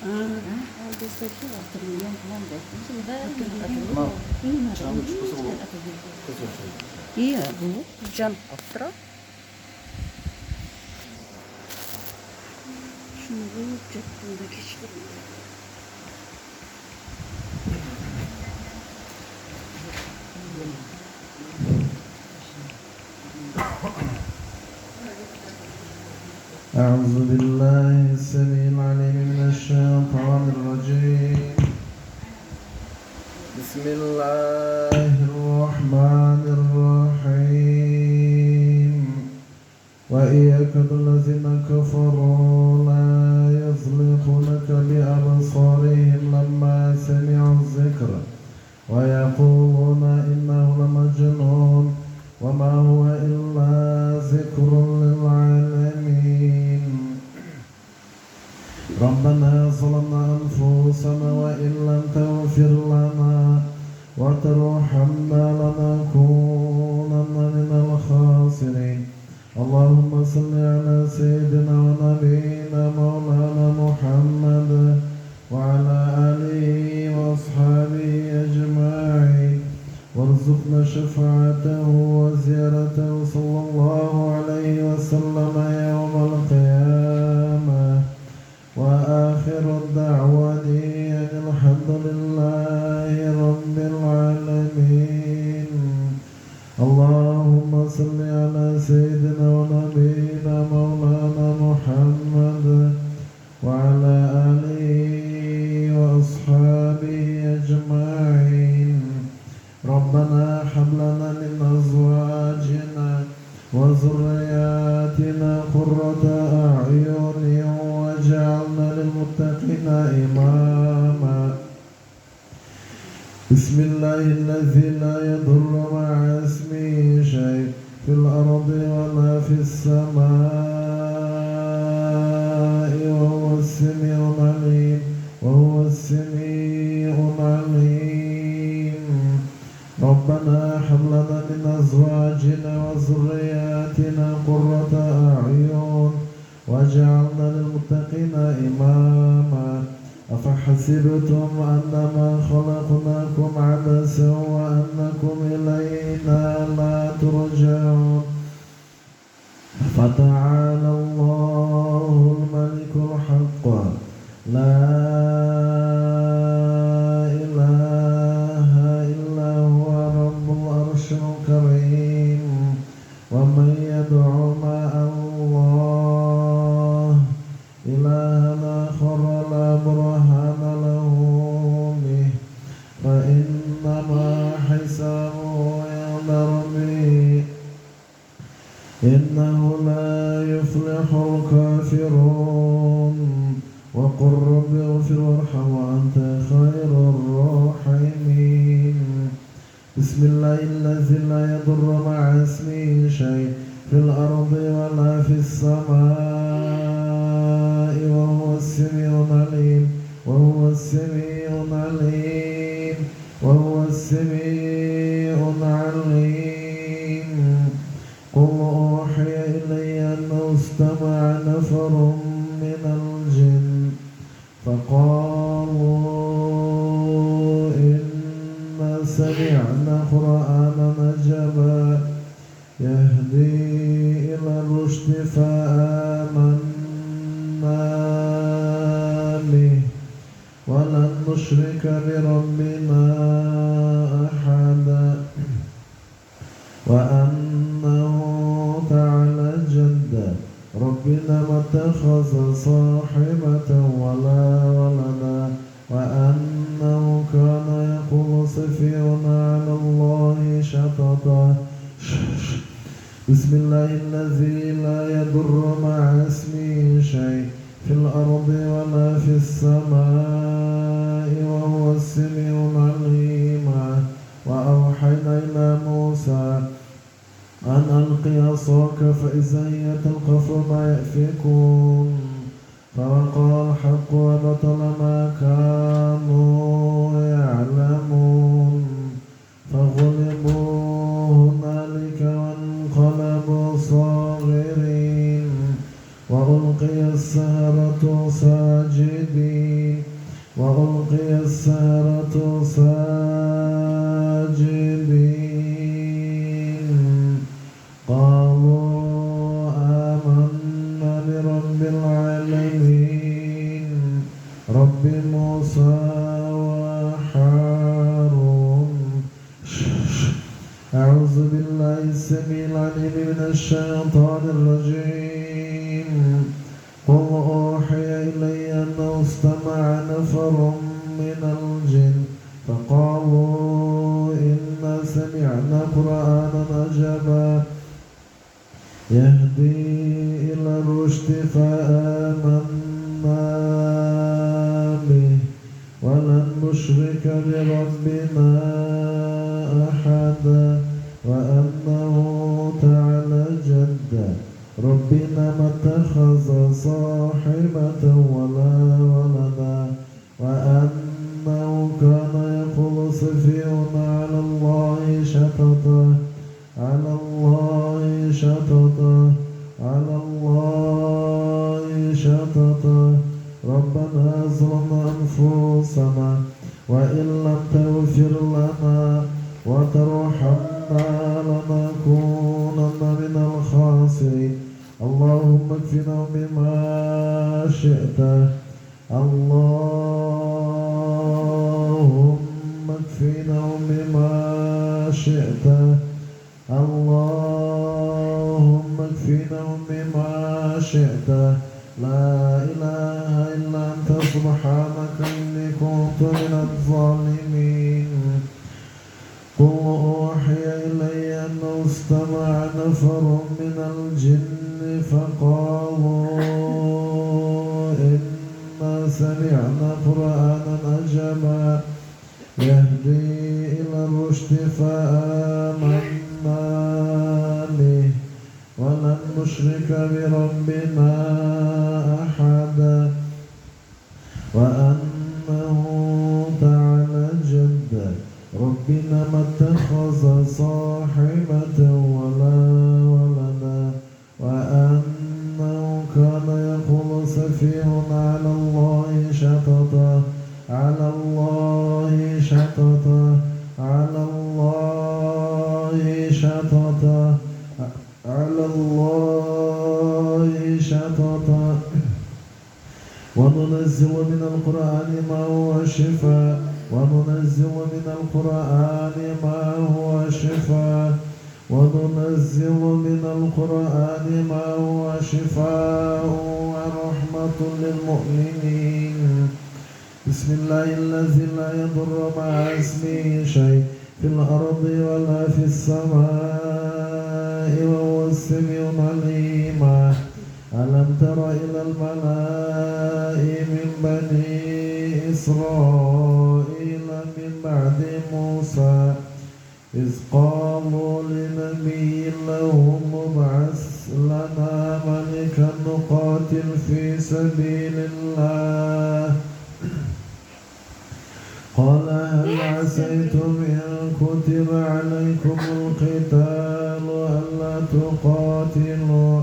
Iya Bu, jam after. Şunu büyütecektim de geçtim. أعوذ بالله السميع العليم من الشيطان الرجيم. بسم الله الرحمن الرحيم. وإن يكد الذين كفروا لا يزلقونك بأبصارهم لما سمعوا الذكر ويقولون إنه لمجنون وما هو إلا ذكر للعالمين. ربنا ظلمنا أنفسنا وإن لم تغفر لنا وترحمنا لنكونن من الخاسرين. اللهم صل على سيدنا ونبينا مولانا محمد وعلى آله وأصحابه أجمعين وارزقنا شفاعته وزيارته صلى الله عليه وسلم يوم القيامة. وآخر الدعوة أن الحمد لله رب العالمين. اللهم صل على سيدنا ونبينا مولانا محمد وعلى آله وأصحابه أجمعين. ربنا هب لنا من أزواجنا وذرياتنا قرة أعين واجعلنا للمتقين إماما. بسم الله الذي لا يضر مع اسمه شيء في الأرض ولا في السماء وهو السميع العليم وهو السميع العليم. ربنا هب لنا من أزواجنا وذرياتنا قرة أعين واجعلنا للمتقين إماما. أفحسبتم أنما خلقناكم عبثا وأنكم إلينا لا ترجعون. فتعالى الله الملك الحق لا إله إلا هو رب العرش الكريم. ومن يدعو مع الله إلها آخر لا برهان له به فإنما حسابه عند ربه إنه لا يفلح الكافرون. وقل رب اغفر وارحم وأنت خير الراحمين. بسم الله الذي لا يضر مع اسمه شيء في الأرض ولا في السماء وهو السميع العليم وهو السميع العليم وهو السميع العليم. قل أوحي إلي أنه استمع نفر من الجن فقالوا إنا سمعنا قرآنا عجبا يهدي إلى الرشد فآمنا به ولن نشرك بربنا أحدا. وأنه تعالى جد ربنا ما اتخذ صاحبة ولا ولدا وأنه كان يقول سفيهنا على الله شططا. بسم الله الذي لا يضر مع اسمه شيء في الأرض ولا في السماء وهو السميع العليم. وأوحينا إلى موسى أن ألقي عصاك فإذا هي تلقف ما يأفكون. فوقع الحق وبطل ما كانوا يعلمون. فغلبوا هنالك وانقلبوا صاغرين وألقي السحرة ساجدين ساجدين وألقي السحرة ساجدين قالوا آمنا برب العالمين رب موسى وهارون. أعوذ بالله السميع العليم من الشيطان الرجيم. قل أوحي إلي أنه استمع نفر من الجن فقالوا إنا سمعنا قرآنا عجبا يهدي إلى الرشد فآمنا به ولن نشرك بربنا أحدا وأنه تعالى جد ربنا ما اتخذ صاحبة ولا ولدا وأنه كان يقول سفيهنا على الله شططا على الله شططا على الله شططا ربنا ظلمنا أنفسنا وإن لم تغفر لنا وترحمنا لنكونن من الخاسرين اللهم اكفنا بما شئت اللهم اكفنا بما شئت اللهم اكفنا بما شئت لا إله إلا أنت سبحانك إني كنت من الظالمين. قل أوحي إلي أنه استمع نفر من الجن فقالوا إنا سمعنا قرآنا عجبا يهدي إلى الرشد فآمنا به ولن نشرك بربنا أحدا وأنه تعالى جد ربنا ما اتخذ صاحبة ولا ولدا وأنه كان يقول سفيهنا على الله شططا على الله شططا على الله شططا على الله شططا وننزل من القرآن ما هو شفاء وننزل من القرآن ما هو شفاء وننزل من القرآن ما هو شفاء ورحمة للمؤمنين. بسم الله الذي لا يضر مع اسمه شيء في الأرض ولا في السماء وهو السميع العليم. ألم تر إلى الملأ من بني إسرائيل من بعد موسى إذ قالوا لنبي لهم ابعث لنا ملكا نقاتل في سبيل الله قال هل عسيتم إن كتب عليكم القتال ألا تقاتلوا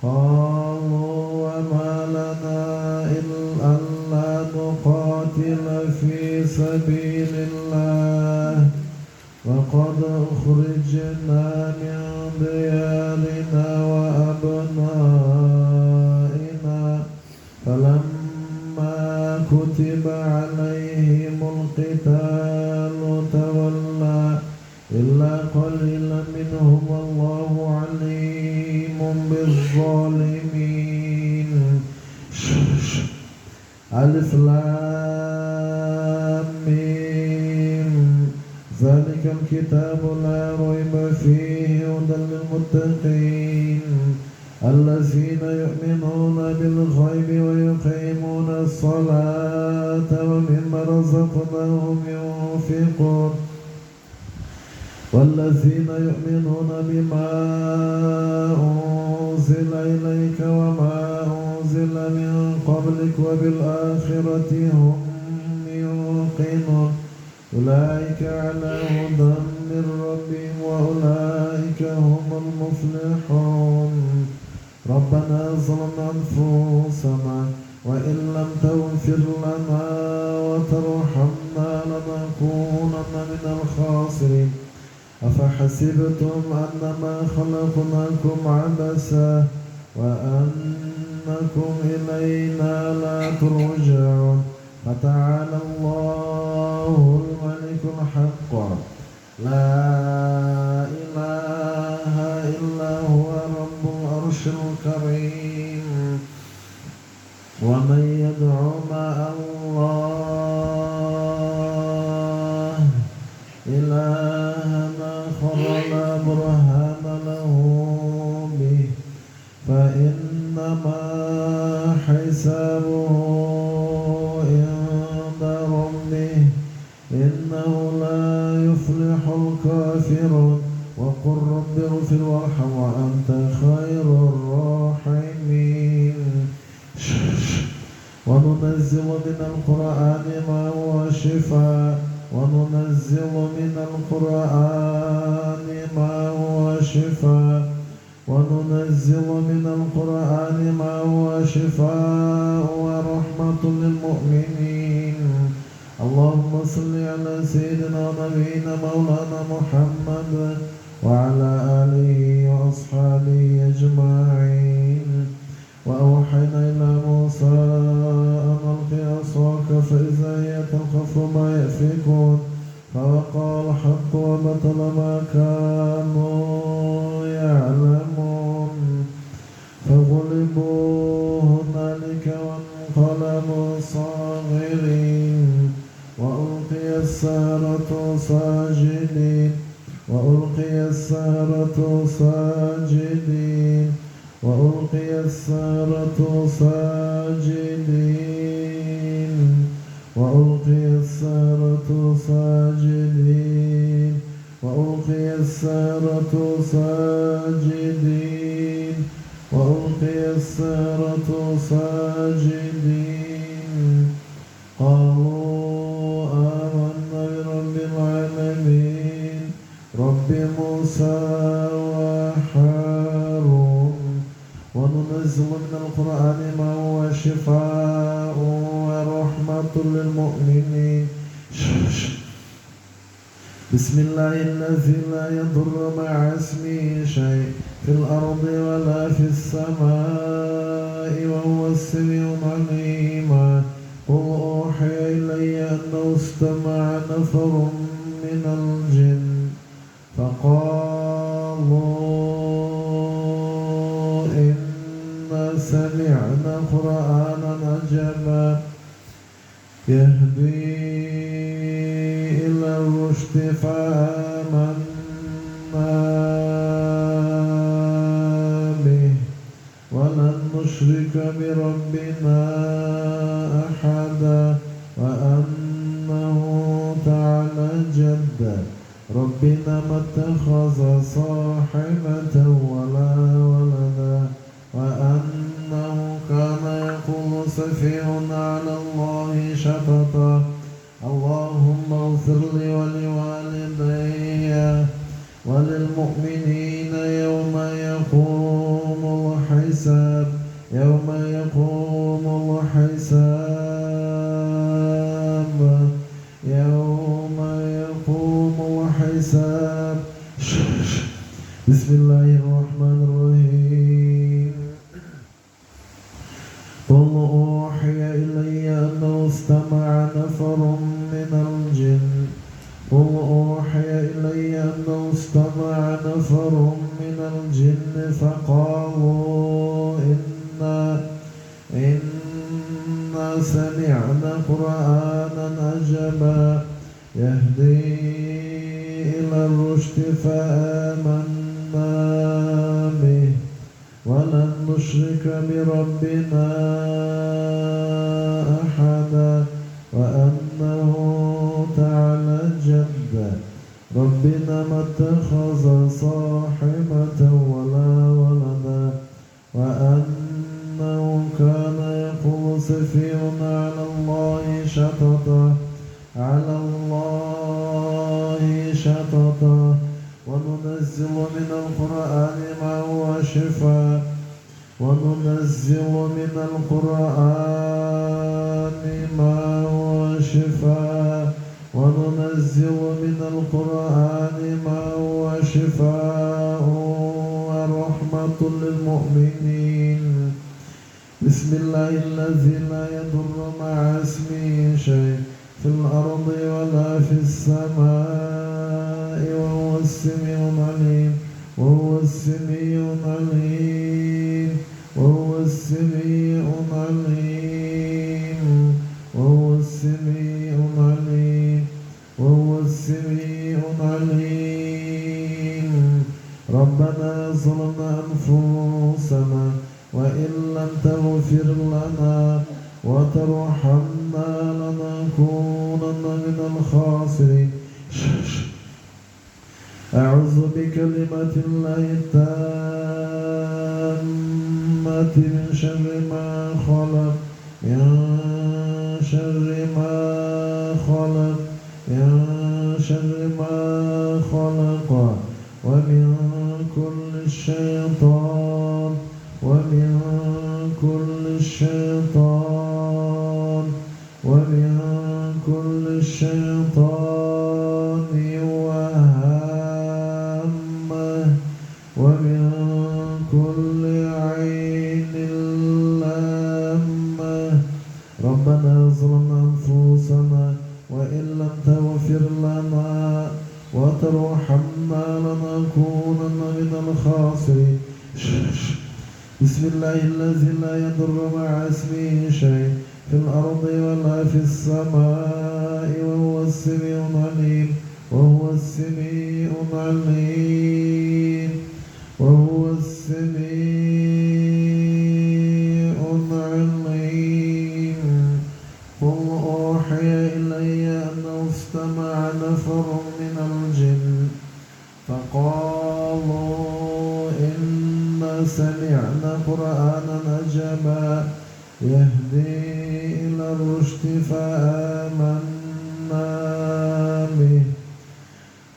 قالوا وما لنا ألا نقاتل في سبيل الله وقد أخرجنا من ديارنا وأبنائنا فلما كتب عليهم القتال تولى إلا قليلا منهم والله عليم بالظالمين. ألف لام ميم ذلك الكتاب لا ريب فيه هدى للمتقين الذين يؤمنون بالغيب ويقيمون الصلاة ومما رزقناهم ينفقون والذين يؤمنون بما أنزل إليك وما أنزل من قبلك وبالآخرة هم يوقنون أولئك على هدى من ربهم وأولئك هم المفلحون. ربنا ظلمنا أنفسنا وإن لم تغفر لنا وترحمنا لنكونن من الخاسرين أفحسبتم أنما خلقناكم عبثا وأنكم إلينا لا ترجعون فتعالى الله الملك الحق لا إله إلا هو رب العرش الكريم ومن يدعو مع الله إلها آخر لا برهان له به فإنما حسابه عند ربه إنه لا يفلح الكافرون وقل رب اغفر وارحم وأنت خير الراحمين وننزل من القرآن ما هو شفاء وننزل من القرآن ما هو شفاء وننزل من القرآن ما هو شفاء ورحمة للمؤمنين اللهم صل على سيدنا ونبينا مولانا محمد وعلى آله وأصحابه أجمعين وأوحينا إلى موسى أن ألقي عصاك فإذا هي تلقف ما يأفكون فوقع الحق وبطل ما كانوا يعلمون فغلبوا هنالك وانقلبوا صاغرين وألقي السحرة ساجدين وألقي السحرة ساجدين وألقي السحرة ساجدين وألقي السحرة ساجدين وألقي السحرة ساجدين وألقي السحرة ساجدين قالوا آمنا برب العالمين رب موسى وهارون وننزل من القرآن ما هو شفاء ورحمة للمؤمنين بسم الله الذي لا يضر مع اسمه شيء في الأرض ولا في السماء وهو السميع العليم قل أوحي إلي أنه استمع نفر من الجن فقالوا إنا سمعنا قرآنا عجبا يهدي إلى الرشد فآمنا به ولن نشرك بربنا أحدا وأنه تعالى جد ربنا ما اتخذ صاحبة ولا ولدا وأنه كان يقول سفيهنا على الله شططا اللهم اغفر لي ولوالدي وللمؤمنين يوم يقوم الحساب يوم يقوم الحساب يوم يقوم الحساب بسم الله الرحمن الرحيم قل أوحي إلي أنه استمع نفر من الجن قل أوحي إلي أنه استمع نفر من الجن فقالوا إنا سمعنا قرآنا عجبا يهدي إلى الرشد فآمنا به ولن نشرك بربنا أحدا وأنه تعالى جد ربنا ما اتخذ صاحبة ولا ولدا وأنه كان يقول سفيهنا على الله شططا على الله شططا وننزل من القرآن ما هو شفاء وننزل من القرآن شفاء وننزل من القرآن ما هو شفاء ورحمة للمؤمنين بسم الله الذي لا يضر مع اسمه شيء في الأرض ولا في السماء وهو السميع العليم وهو السميع العليم وهو السميع العليم وهو السميع العليم وهو السميع العليم ربنا ظلمنا أنفسنا وإن لم تغفر لنا وترحمنا لنكونن من الخاسرين أعوذ بكلمات الله التامة من شر ما خلق من شر ما خلق من شر ما خلق ومن كل الشيطان ومن كل الشيطان ومن كل الشيطان وهامه ومن كل عين لامه ربنا ظلمنا أنفسنا وإن لم تغفر لنا وترحمنا لنكونن من الخاسرين بسم الله الذي لا يضر مع اسمه شيء في الأرض ولا في السماء وهو السميع العليم وهو السميع العليم وهو السميع العليم قل أوحي إلي أنه استمع نفر من الجن فقالوا إنا سمعنا قرآنا عجبا يهدي إلى الرشد فآمنا به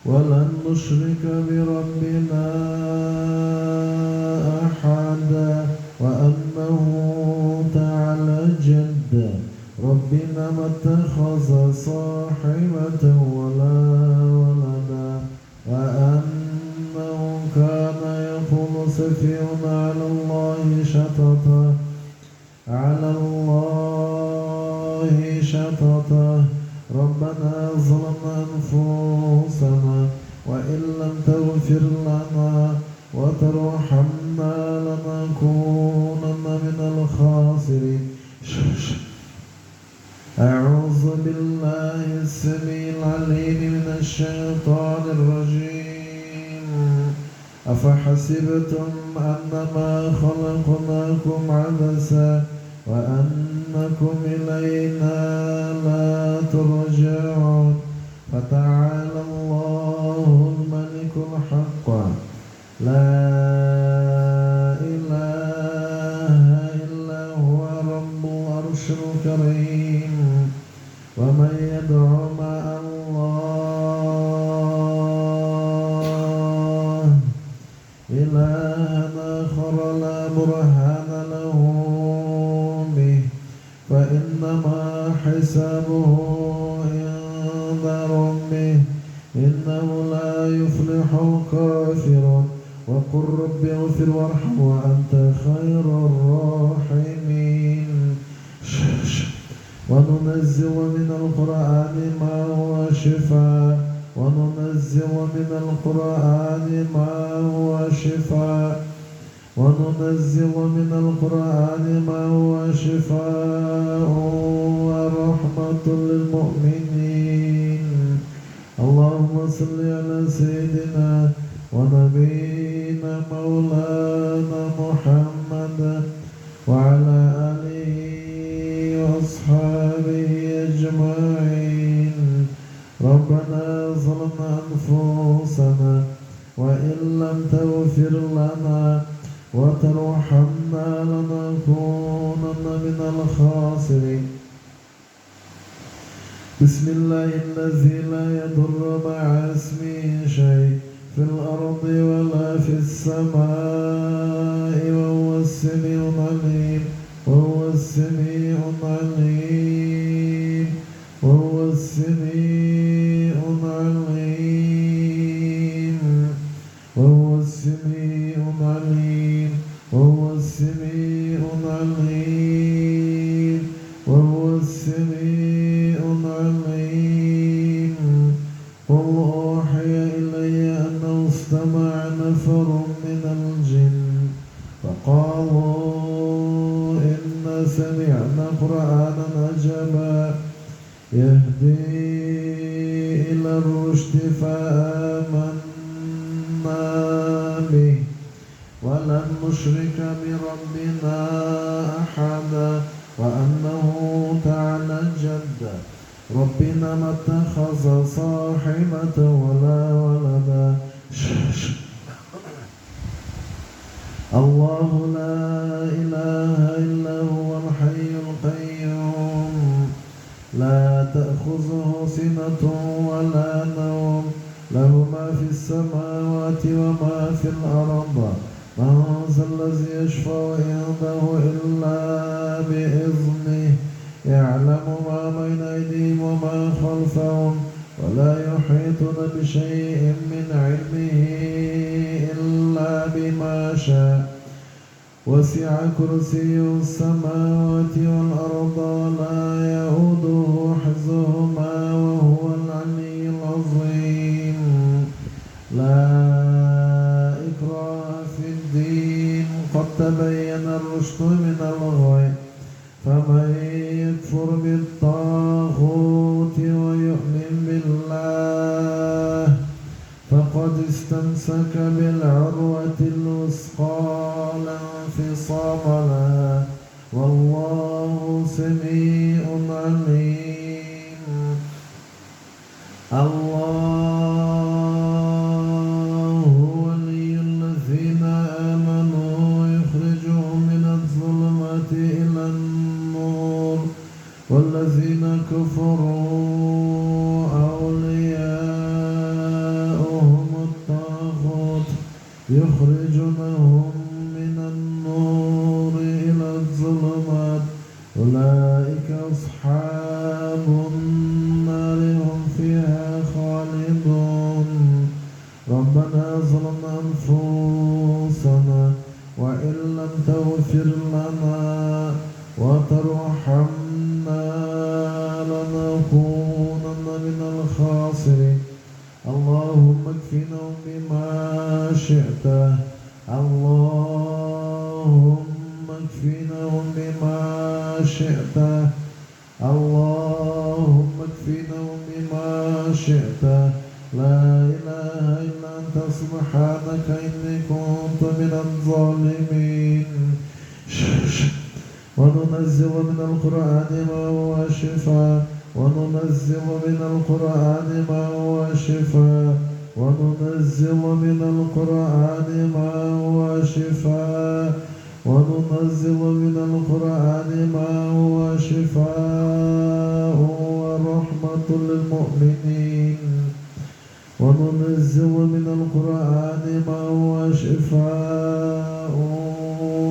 ولن نشرك بربنا أحدا وأنه تعالى جد ربنا ما اتخذ صاحبة ولا ولدا وأنه كان يقول سفيهنا على الله شططا ربنا ظلمنا أنفسنا وإن لم تغفر لنا وترحمنا لنكونن من الخاسرين أعوذ بالله السميع العليم من الشيطان الرجيم أفحسبتم أنما خلقناكم عبثا وأنكم إلينا لا ترجعون فتعالى الله الملك الحق لا إله إلا هو رب العرش الكريم ومن يدعو مع الله إلها آخر لا برهان له به فإنما حسابه عند ربه إنه لا يفلح الكافرون وقل رب اغفر وارحم وأنت خير الراحمين وننزل من القرآن ما هو شفاء وننزل من القرآن ما هو شفاء وننزل من القرآن ما هو شفاء ورحمة للمؤمنين اللهم صل على سيدنا ونبينا مولانا محمد وعلى آله وأصحابه أجمعين ربنا ظلمنا أنفسنا وإن لم تغفر لنا وترحمنا لنكونن من الخاسرين بسم الله الذي لا يضر مع اسمه شيء في الأرض ولا في السماء وهو السميع العليم وهو السميع العليم وهو السميع العليم قل أوحي إلي أنه استمع نفر من الجن فقالوا إنا سمعنا قرآنا عجبا يهدي إلى الرشد فآمنا به ولن نشرك بربنا أحدا وأنه تعالى جد ربنا ما اتخذ صاحبة ولا ولدا الله لا إله إلا هو الحي القيوم لا تأخذه سنة ولا نوم له ما في السماوات وما في الأرض من ذا الذي يشفع عنده إلا بإذنه يعلم ما بين أيديهم وما خلفهم ولا يحيطون بشيء من علمه إلا بما شاء وسع كرسيه السماوات والأرض لا يؤوده حفظهما وهو العلي العظيم لا إكراه في الدين قد تبين الرشد من الغي فمن يكفر بالطاغوت ويؤمن بالله فقد استمسك بالعروة الوثقى لا انفصام لها والله سميع عليم الله ولي الذين آمنوا يخرجهم من الظلمات إلى النور والذين كفروا أولياؤهم الطاغوت يخرجونهم من النور إلى الظلمات أولئك أصحاب النار هم فيها خالدون ربنا ظلمنا أنفسنا وإن لم تغفر لنا وترحمنا لنكونن من الخاسرين اللهم اكفنهم بما شئت اللهم اكفنهم بما شئت اللهم اكفنهم بما شئت لا إله إلا أنت سبحانك إني كنت من الظالمين وننزل من القرآن ما هو شفاء وننزل من القرآن ما هو شفاء وننزل من القرآن ما هو شفاء وننزل من القرآن ما هو شفاء ورحمة للمؤمنين وننزل من القرآن ما هو شفاء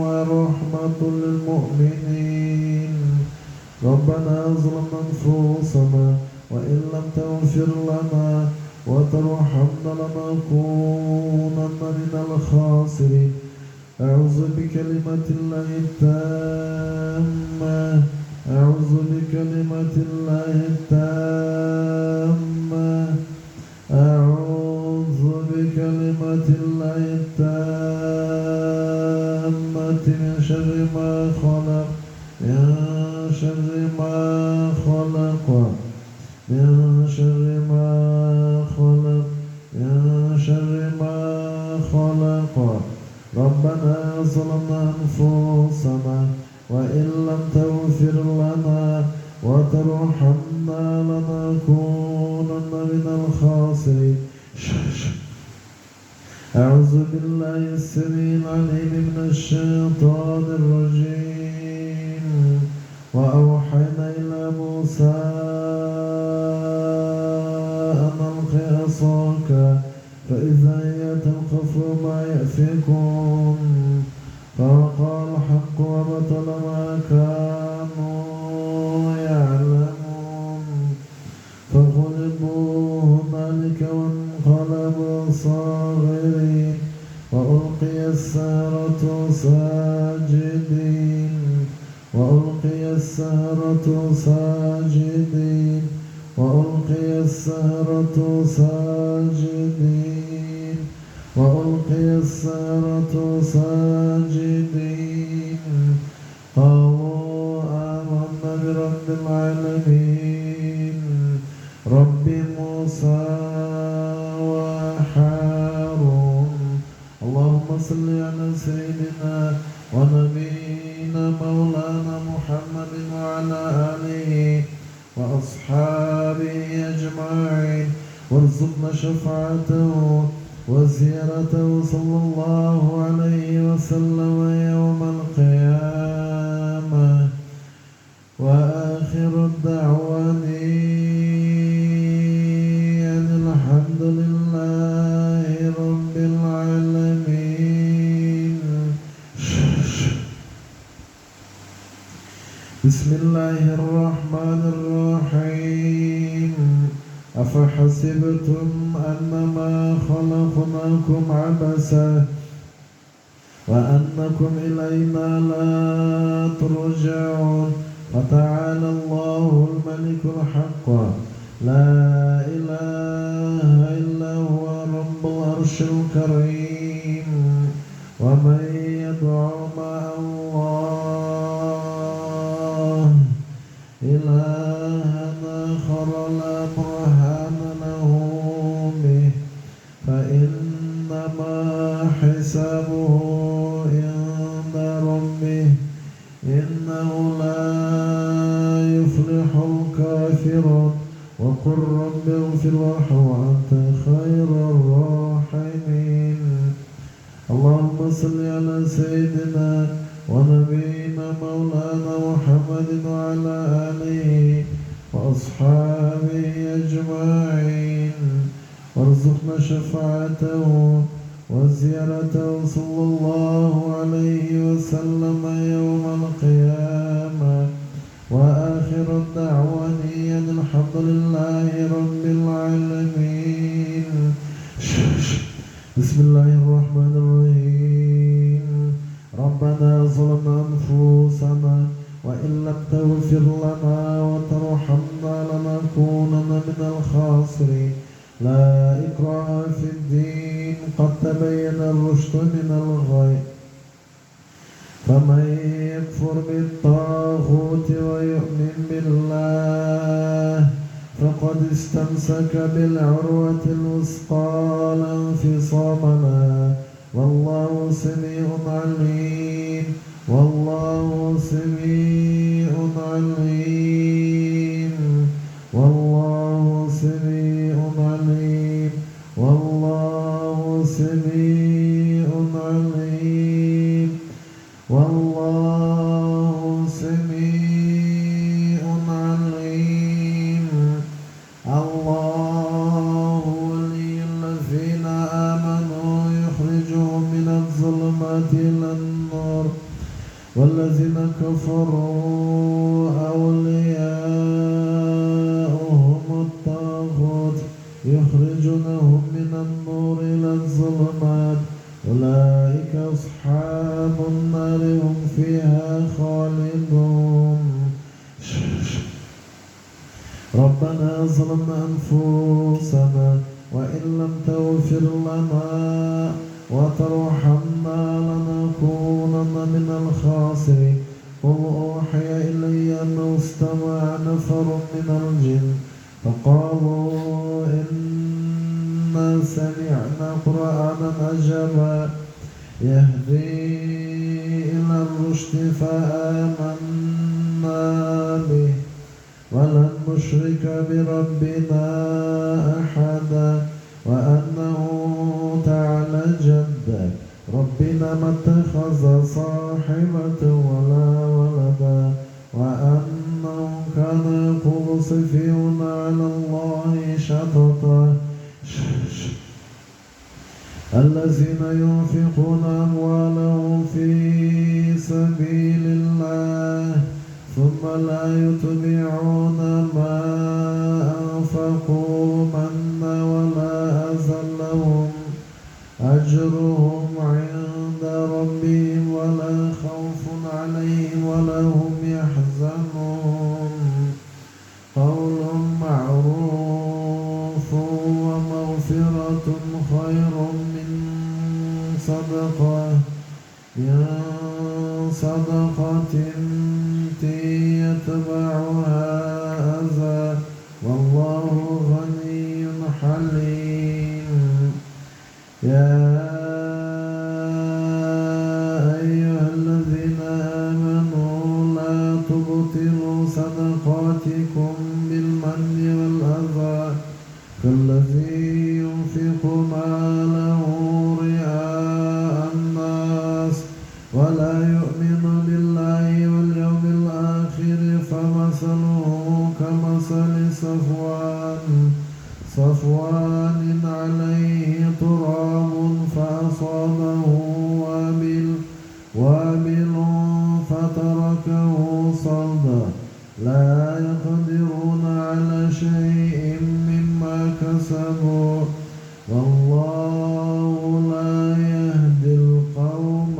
ورحمة للمؤمنين ربنا ظلمنا أنفسنا وإن لم تغفر لنا وترحمنا لنكونن من الخاسرين أعوذ بكلمة الله التامة أعوذ بكلمة الله التامة أعوذ بكلمة الله التامة من شر ما خلق من شر ما خلق من شر ما خلق من شر ما خلق ربنا ظلمنا أنفسنا وإن لم تغفر لنا وترحمنا لنكونن من الخاسرين أعوذ بالله السميع العليم من الشيطان الرجيم وأوحينا إلى موسى أن ألق عصاك فإذا هي تلقف ما يأفكون فوقع الحق وبطل ما كانوا يعلمون فغلبوا هنالك وانقلبوا صاغرين وألقي السحرة ساجدين وألقي السحرة السحرة ساجدين وألقي السحرة ساجدين وألقي السحرة ساجدين قالوا آمنا برب العالمين رب موسى وهارون اللهم صل على سيدنا ونبينا مولانا محمد وعلى آله وأصحابه أجمعين وارزقنا شفاعته وزيارته صلى الله عليه وسلم يوم القيامة وآخر الدعوة أن الحمد لله رب العالمين. بسم الله الرحمن الرحيم أفحسبتم أنما خلقناكم عبثا وأنكم إلينا لا ترجعون فتعالى الله الملك الحق لا إله إلا هو رب العرش الكريم ومن يدعو مع الله إلها آخر لا برهان له به فإنما حسابه عند ربه إنه لا يفلح الكافرون وقل رب اغفر وارحم وأنت خير الراحمين. اللهم صل على سيدنا ونبينا مولانا محمد وعلى آله وأصحابه أجمعين وارزقنا شفاعته وزيارته صلى الله عليه وسلم يوم القيامة وآخر الدعوة أن الحمد لله رب العالمين. بسم الله الرحمن الرحيم ربنا ظلمنا أنفسنا وإن لم تغفر لنا وترحمنا لنكونن من الخاسرين. لا إكراه في الدين قد تبين الرشد من الغي فمن يكفر بالطاغوت ويؤمن بالله فقد استمسك بالعروة الوثقى لا انفصام لها والله سميع عليم والله سميع عليم والله سميع عليم والله سميع عليم والله سميع عليم. الله ولي الذين آمنوا يخرجهم من الظلمات إلى النور والذين كفروا أولياؤهم الطاغوت يخرجونهم من النور إلى الظلمات أولئك أصحاب النار هم فيها خالدون. ربنا ظلمنا أنفسنا وإن لم تغفر لنا وترحمنا لنكونن من الخاسرين. قل أوحي إلي أنه استمع نفر من الجن فقالوا إنا سمعنا قرآنا عجبا يهدي إلى الرشد فآمنا به ولن نشرك بربنا أحدا وأنه تعالى جد ربنا ما اتخذ صاحبة ولا ولدا وأنه كان يقول سفيهنا على الله شططا. الذين ينفقون أموالهم في سبيل الله ثم لا يتبعون ما أنفقوا منا ولا أذى لهم أجرهم عند ربهم ولا خوف عليهم ولا هم يحزنون. بالمن والأذى كالذي ينفق ماله رئاء الناس ولا يؤمن بالله واليوم الآخر فمثله كمثل صفوان عليه تراب فأصابه وابل فتركه صلدا لا يقدرون على شيء مما كسبوا والله لا يهدي القوم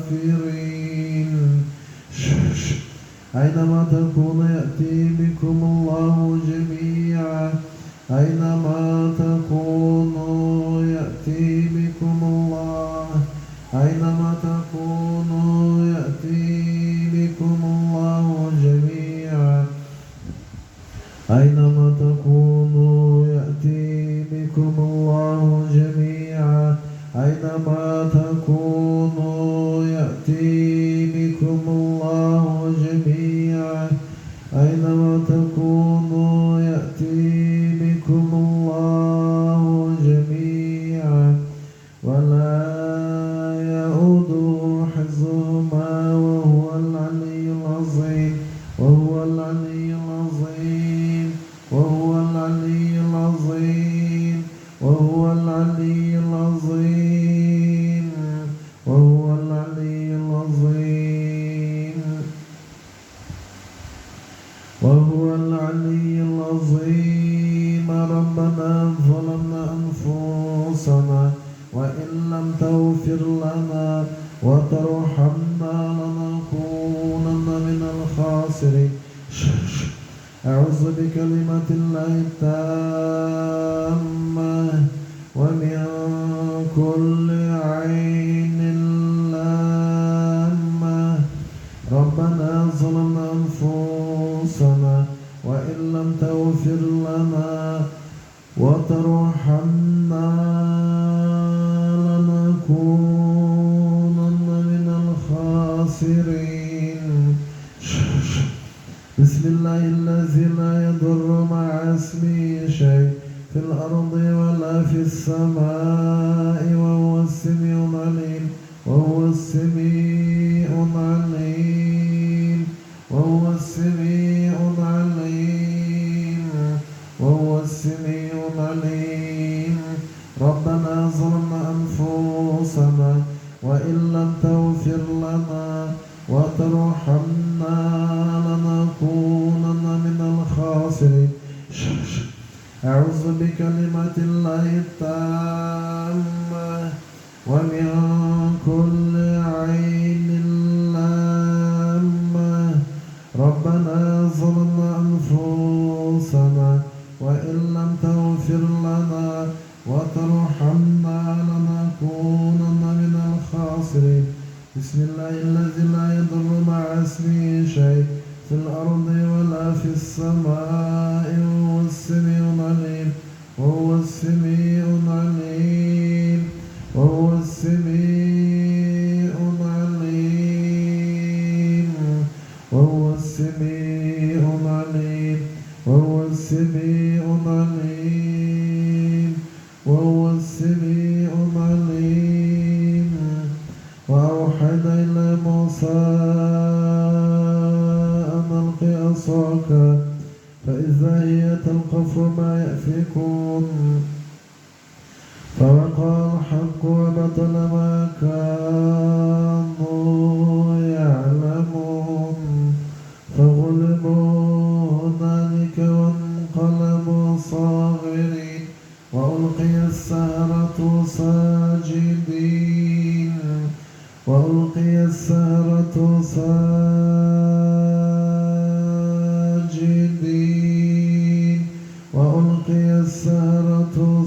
الكافرين. أينما تكونوا يأتي بكم الله جميعا أينما تكونوا يأتي بكم الله أينما تكونوا يأتي بكم الله جميعا أينما تكونوا يأتي بكم الله جميعا أينما تكونوا يأتي بكم الله جميعا أينما تكونوا يأتي بكم الله جميعا ولا يؤوده حفظهما وهو العلي العظيم وهو العلي العظيم وهو العلي العظيم وهو العلي العظيم وهو العلي العظيم وهو العلي العظيم. ربنا ظلمنا أنفسنا وإن لم تغفر لنا وترحمنا لنكونن من الخاسرين. أعوذ بكلمة الله التامة ومن كل عين لامة. ربنا ظلمنا أنفسنا وإن لم تغفر لنا وترحمنا لنكونن من الخاسرين. بسم الله الذي لا يضر مع اسمه شيء في الأرض ولا في السماء وهو السميع العليم وهو السميع العليم وهو السميع العليم وهو السميع العليم. ربنا ظلمنا أنفسنا وإن لم تغفر لنا وترحمنا لنكونن من الخاسرين. أعوذ بكلمات الله التامة ومن كل عين لامة. ربنا ظلمنا أنفسنا وإن لم تغفر لنا وترحمنا لنكونن من الخاسرين. بسم الله الذي لا يضر مع اسمه شيء في الأرض ولا في السماء وهو السميع العليم وهو السميع العليم وهو السميع العليم وهو السميع العليم وهو السميع العليم وهو السميع العليم. وأوحينا إلى موسى أن ألق عصاك فإذا هي تلقف ما يأفكون فوقع الحق وبطل ما كانوا يعلمون فغلبوا هنالك وانقلبوا صاغرين وألقي السحرة ساجدين وألقي السحرة ساجدين وألقي السحرة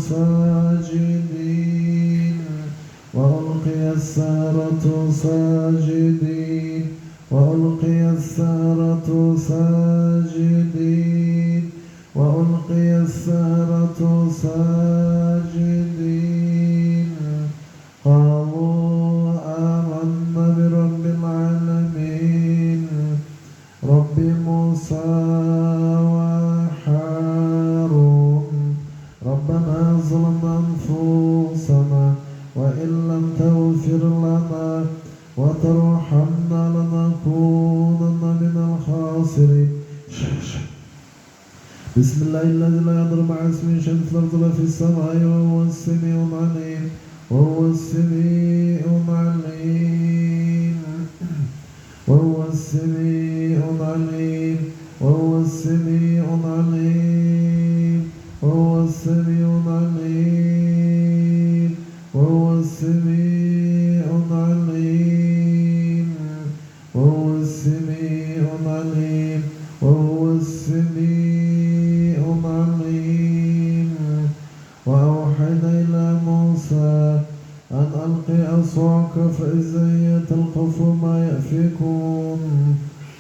ساجدين وألقي السحرة ساجدين وألقي السحرة ساجدين وألقي السحرة ساجدين. قالوا آمنا برب العالمين رب موسى وحارون ربنا ظلمنا أنفسنا وإن لم تغفر لنا وترحمنا لنكونن من الخاسرين. بسم الله الذي لا يضر مع اسمه شيء في الأرض ولا في السماء وهو السميع العليم وهو السميع العليم وهو السميع العليم وهو السميع العليم وهو السميع العليم وهو السميع العليم وهو السميع العليم وهو السميع العليم. وأوحينا إلى موسى أن ألقي عصاك فإذا هي تلقف ما يأفكون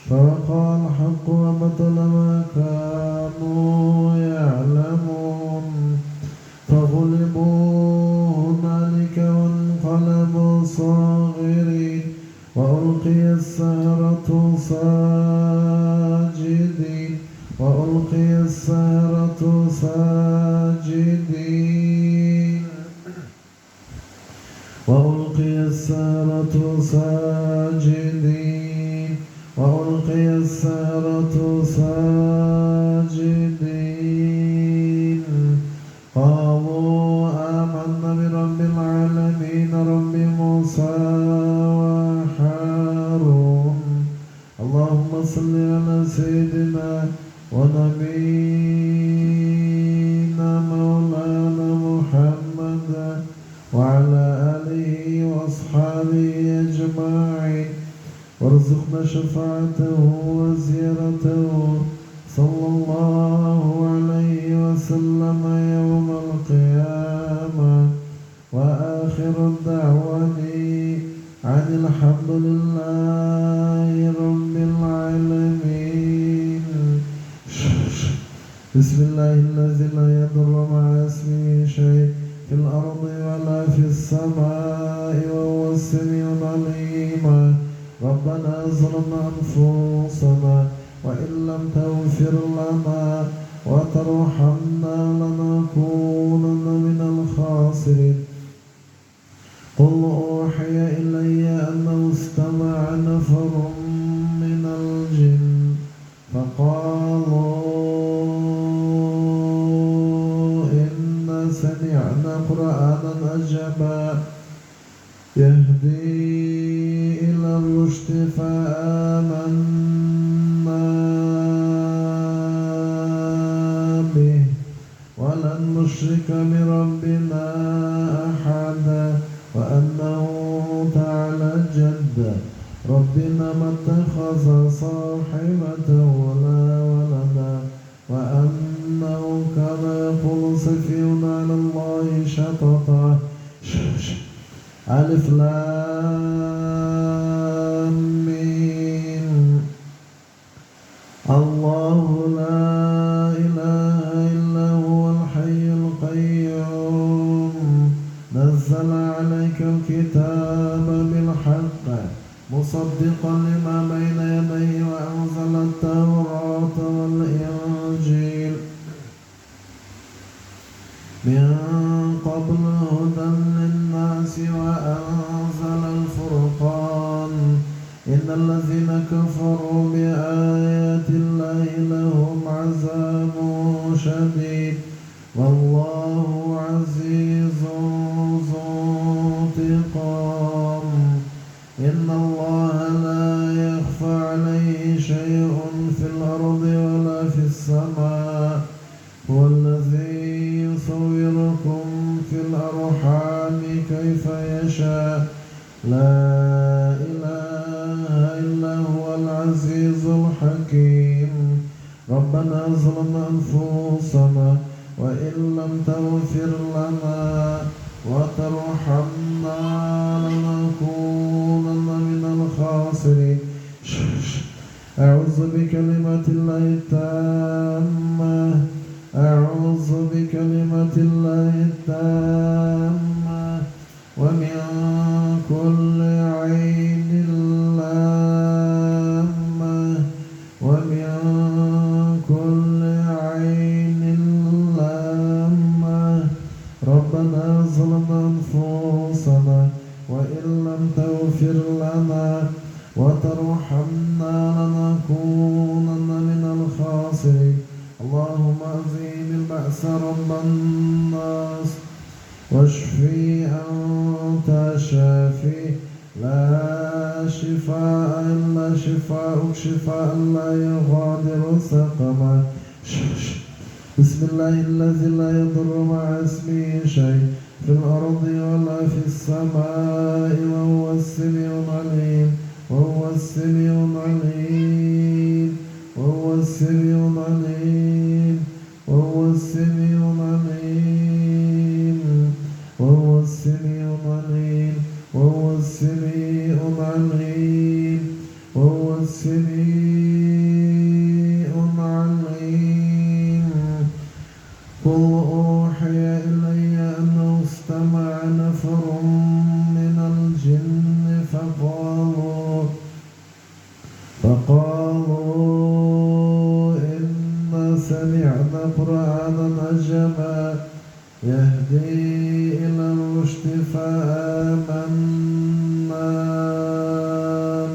فوقع الحق وبطل ما كانوا يعلمون فغلبوا هنالك وانقلبوا صاغرين وألقي السحرة ساجدين وألقي السحرة ساجدين وألقي السحرة ساجدين وألقي السحرة ساجدين قالوا آمنا برب العالمين رب موسى وهارون. اللهم صل على سيدنا ونبينا مولانا محمد وعلى آله وأصحابه أجمعين وارزقنا شفاعته وزيارته صلى الله عليه وسلم يوم القيامة. وآخر الدعواني عن الحمد لله رب العالمين. بسم الله الذي لا يضر مع اسمه شيء في الأرض ولا في السماء وهو السميع العليم. ربنا ظلمنا أنفسنا وإن لم تغفر لنا وترحمنا لنكونن من الخاسرين. قل أوحي إلي أنه استمع نفر من الجن فقالوا إنا سمعنا قرآنا عجبا يهدي إلى الرشد فآمنا به ولن نشرك بربنا أحدا وأنه تعالى جد ربنا ما اتخذ صاحبة ولا ولدا وأنه كان يقول سفيهنا على الله شططا. ألف لام ميم. الله لا إله إلا هو الحي القيوم نزل عليك الكتاب بالحق مصدقا لما بين يديه وأنزل التوراة والإنجيل من قبل هدى للناس وأنزل الفرقان إن الذين كفروا بآيات الله لهم عذاب شديد والله عزيز ذو انتقام. إن الله لا يخفى عليه شيء في الأرض ولا في السماء هو الذي يصوركم في الأرحام كيف يشاء لا إله إلا هو العزيز الحكيم. ربنا ظلمنا أنفسنا وإن لم تغفر لنا وترحمنا لنكونن من الخاسرين. أعوذ بكلمات الله التامة أعوذ بكلمات الله التامة ومن كل عين لامة ومن ربنا ظلمنا أنفسنا وإن لم تغفر لنا وترحمنا لنكونن من الخاسرين اللهم أذهب البأس رب الناس واشفي أنت شافي لا شفاء إلا شفاءك شفاء لا يغادر سقما بسم الله الذي لا يضر مع اسمه شيء في الأرض ولا في السماء وهو السميع العليم وهو السميع العليم وهو السميع العليم وهو السميع العليم وهو السميع العليم وهو السميع العليم وهو السميع العليم قل أوحي إلي أنه استمع نفر من الجن فقالوا إنا سمعنا قرآنا عجبا يهدي إلى الرشد فآمنا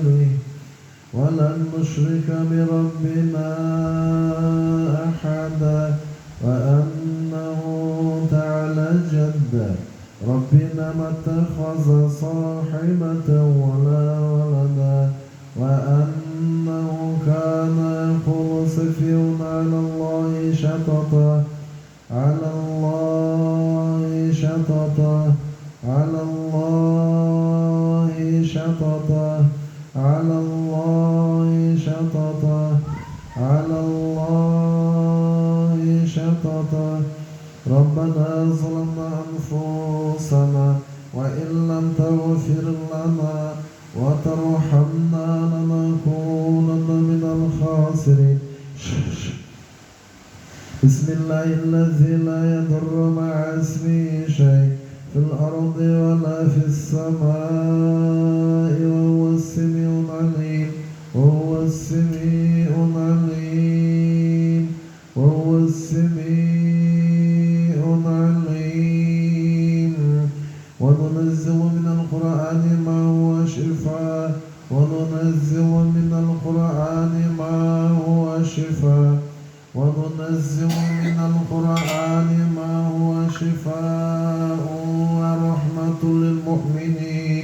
به ولن نشرك بربنا أحدا وأنه تعالى جد ربنا ما اتخذ صاحبة ولا ولدا وأنه كان يقول سفيهنا على الله شططا على الله شططا على الله شططا على الله شططا على الله شططا ربنا ظلمنا أنفسنا وإن لم تغفر لنا وترحمنا لنكونن من الخاسرين بسم الله الذي لا يضر مع اسمه شيء في الأرض ولا في السماء وهو السميع العليم وهو السميع العليم وهو السميع العليم وننزل من القرآن ما هو شفاء وننزل من القرآن ما هو شفاء وننزل من القرآن ما هو شفاء ورحمة للمؤمنين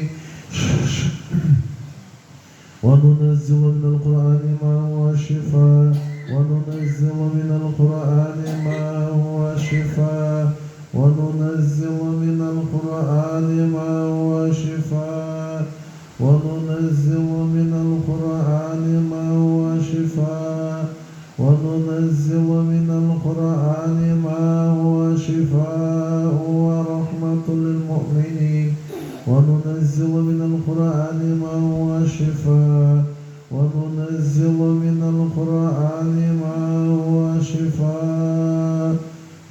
وننزل من القرآن ما هو شفاء وننزل من القرآن ما هو شفاء وننزل من القرآن ما هو شفاء وننزل من القرآن ما هو شفاء وننزل من القرآن ما هو شفاء ورحمة للمؤمنين وننزل من القرآن ما هو شفاء وننزل من القرآن ما هو شفاء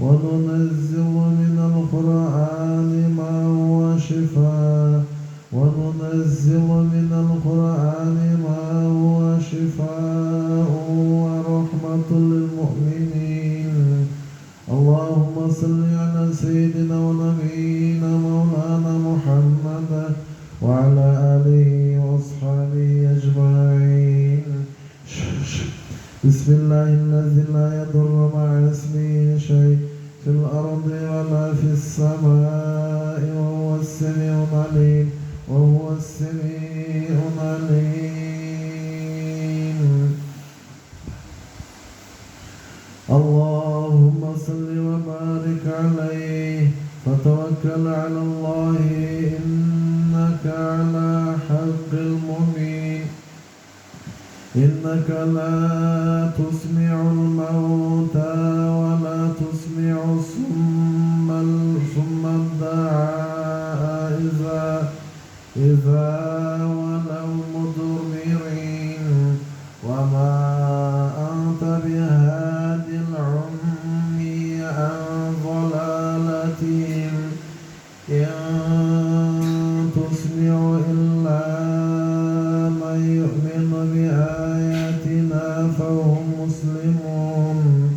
وننزل من القرآن ما هو شفاء وننزل من القرآن ما هو شفاء ورحمة للمؤمنين اللهم صل على سيدنا ونبينا مولانا محمد وعلى آله وأصحابه أجمعين بسم الله الذي لا يضر مع اسمه شيء في الأرض ولا في السماء وهو السميع العليم وهو السميع العليم اللهم صل وبارك عليه فتوكل على الله إنك على حق المبين إنك لا تسمع الموتى ولا تسمع الصم الدعاء إذا ولوا مدبرين وما أنت بهاد العمي عن ضلالتهم إن تسمع إلا من يؤمن بآياتنا فهم مسلمون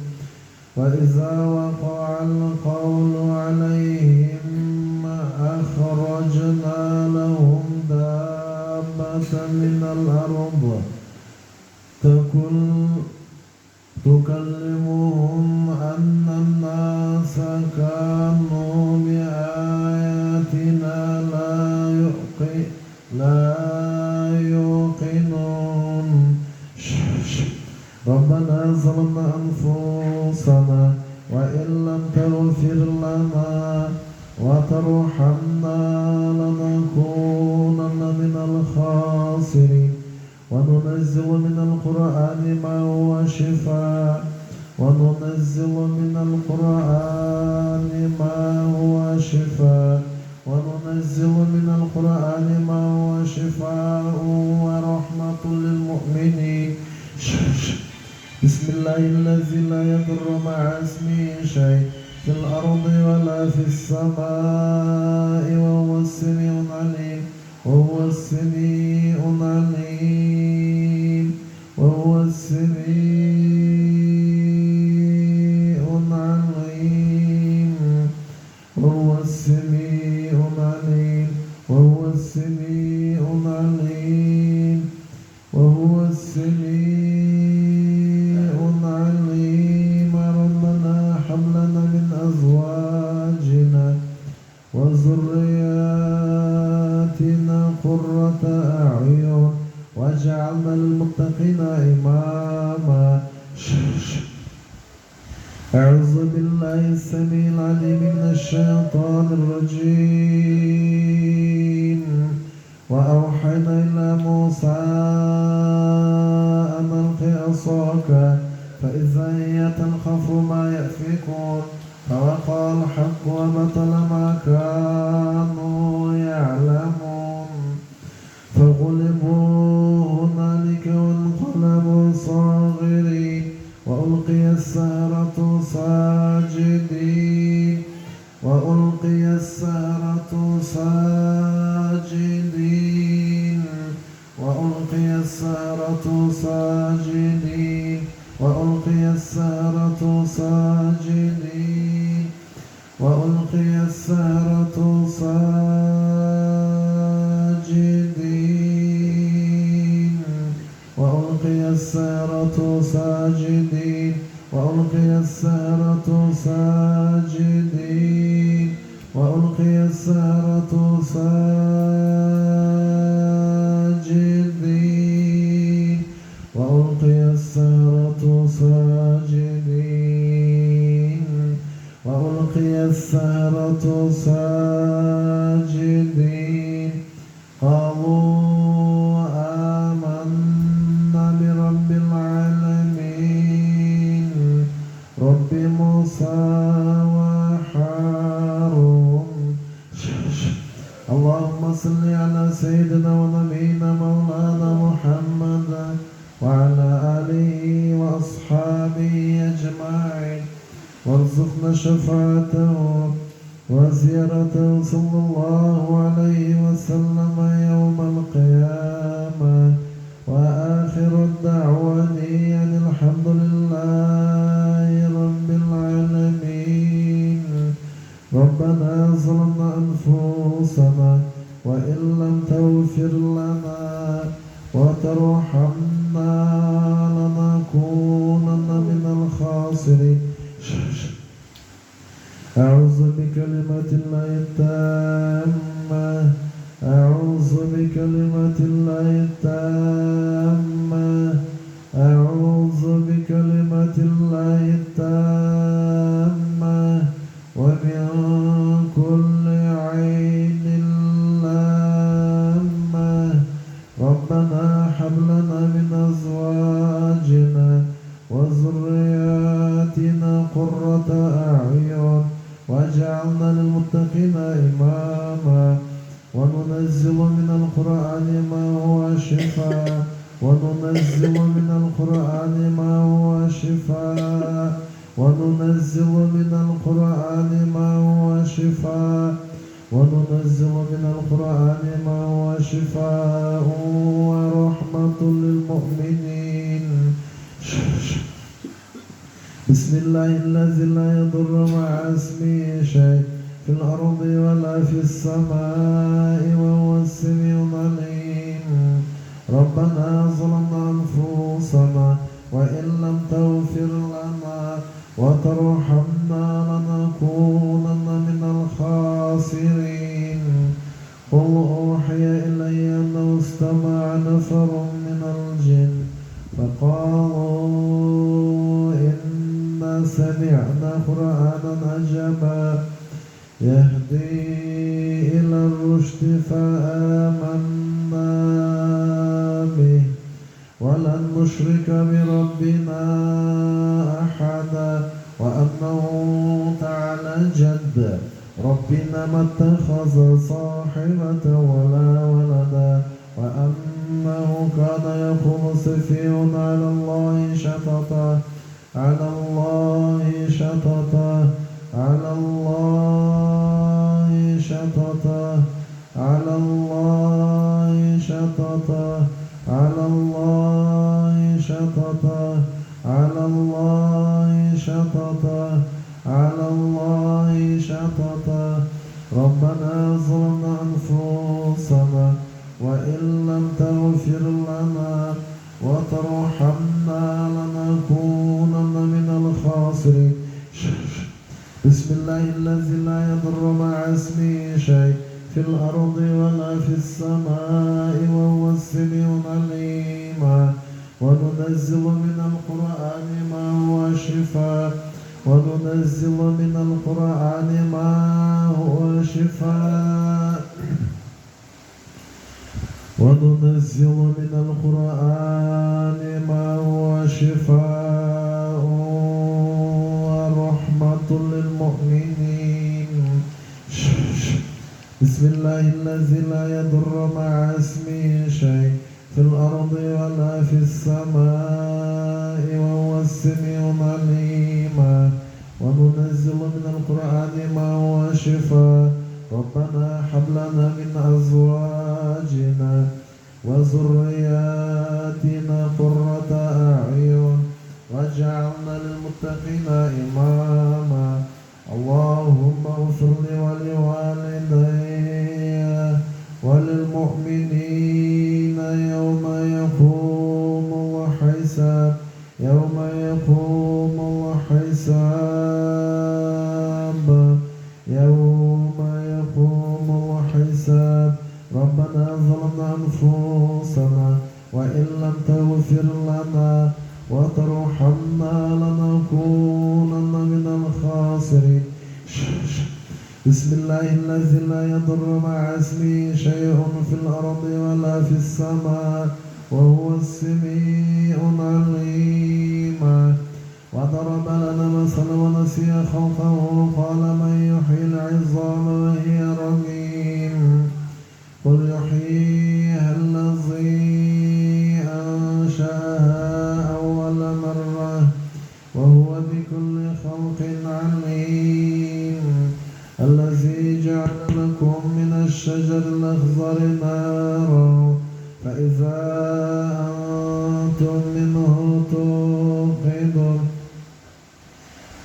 وإذا وقع القول عليهم من الأرض تكلمهم أن الناس كانوا بآياتنا لا يوقنون. ربنا ظلمنا أنفسنا وإن لم تغفر لنا وترحمنا لنكونن من الخاسرين. وننزل من القرآن ما هو شفاء وننزل من القرآن ما هو شفاء وننزل من القرآن ما هو شفاء ورحمة للمؤمنين. بسم الله الذي لا يضر مع اسمه شيء في الأرض ولا في السماء وهو السميع العليم وهو السميع العليم وهو السميع العليم وهو السميع العليم وهو السميع العليم وهو السميع العليم. ربنا هب لنا من أزواجنا وذرياتنا قرة أعين واجعلنا للمتقين إماما. أعوذ بالله السميع العليم من الشيطان الرجيم. وأوحينا إلى موسى أن ألق عصاك فإذا هي تلقف ما يأفكون فوقع الحق وبطل ما كانوا يعلمون فغلبوا هنالك وانقلبوا صاغرين وألقي السحرة ساجدين وألقي السحرة ساجدين وألقي السحرة ساجدين وألقي السحرة ساجدين وألقي السحرة ساجدين وألقي السحرة ساجدين وألقي السحرة ساجدين وألقي السحرة ساجدين وألقي السحرة ساجدين وألقي السحرة ساجدين قالوا آمنا برب العالمين رب موسى وهارون. اللهم صل على سيدنا ونبينا مولانا محمد وعلى آله وأصحابه أجمعين وارزقنا شفاعته وزيارته صلى الله عليه وسلم يوم القيامة. وآخر الدعوة أن الحمد لله رب العالمين. ربنا ظلمنا أنفسنا وإن لم تغفر لنا وترحمنا لنكونن من الخاسرين. أعوذ بكلمات الله التامة أعوذ بكلمات الله التامة أعوذ بكلمات الله التامة ومن كل عين لامة. ربنا هب لنا من أزواجنا وذرياتنا قرة أعين واجعلنا للمتقين إماما. وننزل من القرآن ما هو شفاء وننزل من القرآن ما هو شفاء وننزل من القرآن ما هو شفاء وننزل من القرآن ما هو شفاء ورحمة للمؤمنين. بسم الله الذي لا يضر مع اسمه شيء في الأرض ولا في السماء وهو السميع العليم ربنا ظلمنا أنفسنا وإن لم تغفر لنا وترحمنا لنكونن من الخاسرين. قل أوحي إلي أنه استمع نفر من الجن فقالوا إنا سمعنا قرآنا عجبا يهدي إلى الرشد فآمنا به ولن نشرك بربنا أحدا وأنه تعالى جد ربنا ما اتخذ صاحبة ولا ولدا وأنه كان يقول سفيهنا على الله شططا على الله شططا على الله شططا على الله شططا على الله شططا على الله شططا على الله شططا ربنا ظلمنا أنفسنا وإن لم تغفر لنا وترحمنا لنكونن من الخاسرين. بسم الله الذي لا يضر مع اسمه شيء في الأرض ولا في السماء وهو السميع العليم. وننزل من القرآن ما هو شفاء وننزل من القرآن ما هو شفاء وننزل من القرآن ما هو شفاء ورحمة للمؤمنين. بسم الله الذي لا يضر مع اسمه شيء في الأرض ولا في السماء وهو السميع العليم. وننزل من القرآن ما هو شفاء ربنا هب لنا من أزواجنا وذرياتنا قرة أعين واجعلنا للمتقين إماما. اللهم اغفر لي ولوالدي وللمؤمنين يوم يقوم الحساب يوم يقوم الحساب يوم يقوم الحساب. ربنا ظلمنا أنفسنا وإن لم تغفر لنا وترحمنا لنكونن من الخاسرين. بسم الله الذي لا يضر مع اسمه شيء في الأرض ولا في السماء وهو السميع العليم. وضرب لنا مثلا ونسي خلقه قال من يحيي العظام وهي رميم. قل يحييها الذي أنشأها أول مرة وهو بكل خلق عليم. الذي جعل لكم من الشجر الأخضر نارا فإذا أنتم منه توقدون.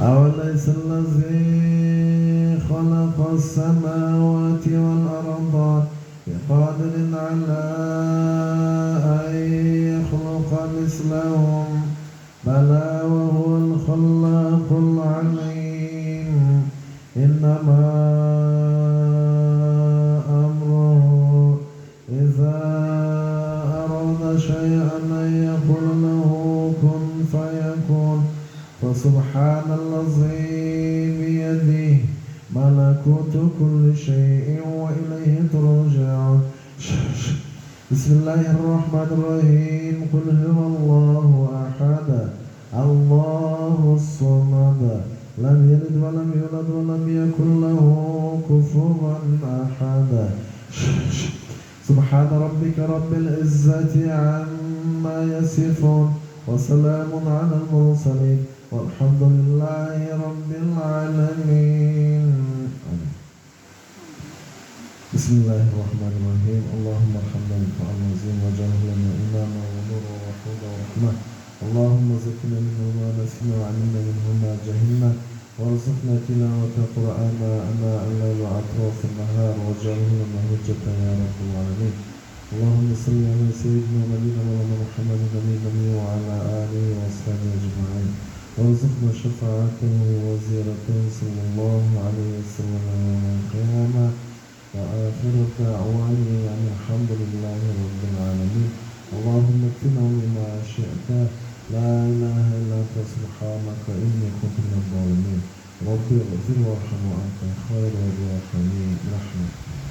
أوليس الذي خلق السماوات والأرض بقادر على أن يخلق مثلهم بلى وهو الخلاق العليم. إنما أمره إذا أراد شيئا أن يقول له كن فيكون. فسبحان الذي بيده ملكوت كل شيء وإليه ترجعون. بسم الله الرحمن الرحيم. قل هو الله أحد الله الصمد لم يلد ولم يولد ولم يكن له كفوا أحد. سبحان ربك رب العزة عما يصفون وسلام على المرسلين والحمد لله رب العالمين. بسم الله الرحمن الرحيم. اللهم ارحمنا بالقرآن العظيم واجعله لنا إماما ونورا وحودا ورحمة. اللهم زكنا منه ما نسينا وعلمنا منه ما جهلنا وارزقنا تلاوة القرآن آناء الليل وأطراف النهار واجعله لنا حجة يا رب العالمين. اللهم صل على سيدنا ونبينا مولانا محمد النبي الأمي وعلى آله وأصحابه أجمعين وارزقنا شفاعته وزيارته صلى الله عليه وسلم يوم القيامة وآخر دعوانا أن الحمد لله رب العالمين. اللهم اكفنا بما شئت لا إله إلا أنت سبحانك إني كنت من الظالمين. رب اغفر وارحم وأنت خير الراحمين. رحمة الله.